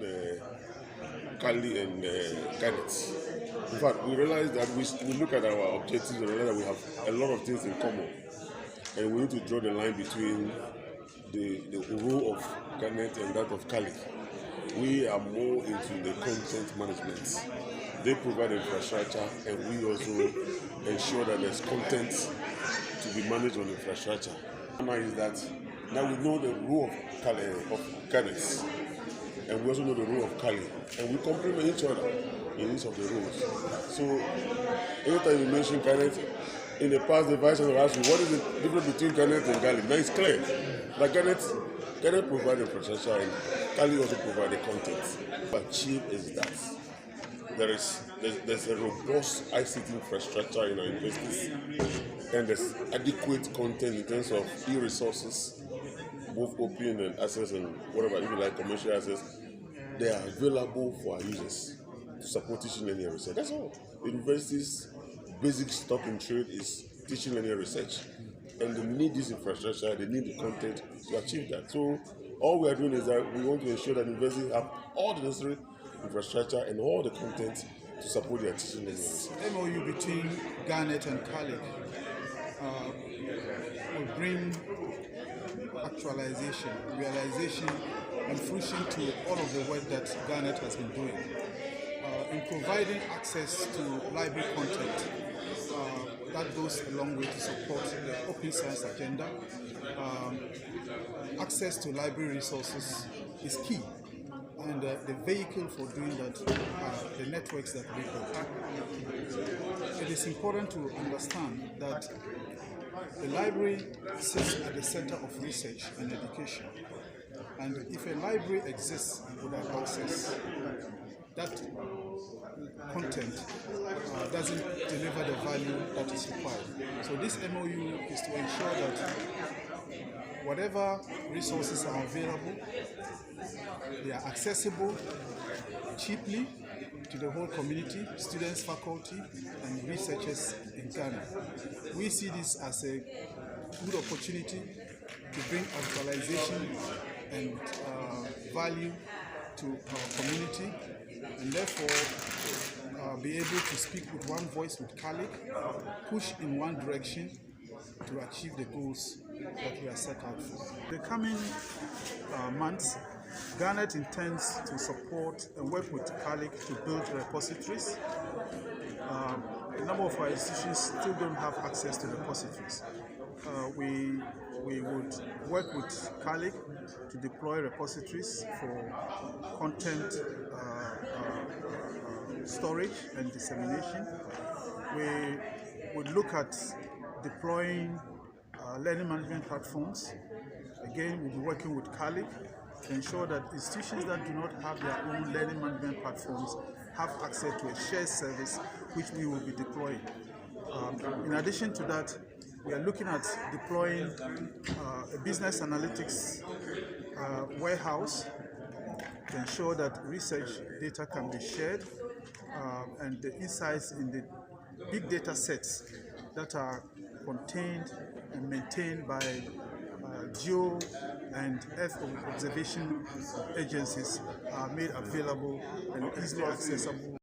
between Kali and Garnet. In fact, we realized that we look at our objectives and realize that we have a lot of things in common. And we need to draw the line between the role of Garnet and that of Kali. We are more into the content management. They provide infrastructure, and we also ensure that there's content to be managed on infrastructure. Now is that now we know the role of Garnet, and we also know the role of Kali, and we complement each other in each of the roles. So, anytime you mention Garnet, in the past the vice chancellor asked you what is the difference between Garnet and Kali. Now it's clear that Garnet provides infrastructure and Kali also provides the content. What achieve is that there's a robust ICT infrastructure in our universities, and there's adequate content in terms of e-resources, both open and access and whatever, if you like commercial access. They are available for our users to support teaching, learning, and research. That's all. The university's basic stock in trade is teaching, learning, and research. And they need this infrastructure, they need the content to achieve that. So all we are doing is that we want to ensure that universities have all the necessary infrastructure and all the content to support their teaching, learning, and research. MOU between Garnet and Kali will bring actualization, realization, and fruition to all of the work that Garnet has been doing. In providing access to library content, that goes a long way to support the open science agenda. Access to library resources is key, and the vehicle for doing that are the networks that we build. It is important to understand that the library sits at the center of research and education. And if a library exists without access, that content doesn't deliver the value that is required. So this MOU is to ensure that whatever resources are available, they are accessible cheaply to the whole community, students, faculty, and researchers in Ghana. We see this as a good opportunity to bring actualization and value to our community, and therefore be able to speak with one voice with Kali, push in one direction to achieve the goals that we are set out for. The coming months, Garnet intends to support and work with Kali to build repositories. A number of our institutions still don't have access to repositories. We would work with Kali to deploy repositories for content storage and dissemination. We would look at deploying learning management platforms. Again, we'll be working with Kali to ensure that institutions that do not have their own learning management platforms have access to a shared service which we will be deploying. In addition to that, we are looking at deploying a business analytics warehouse to ensure that research data can be shared and the insights in the big data sets that are contained and maintained by geo and earth observation agencies are made available and easily accessible.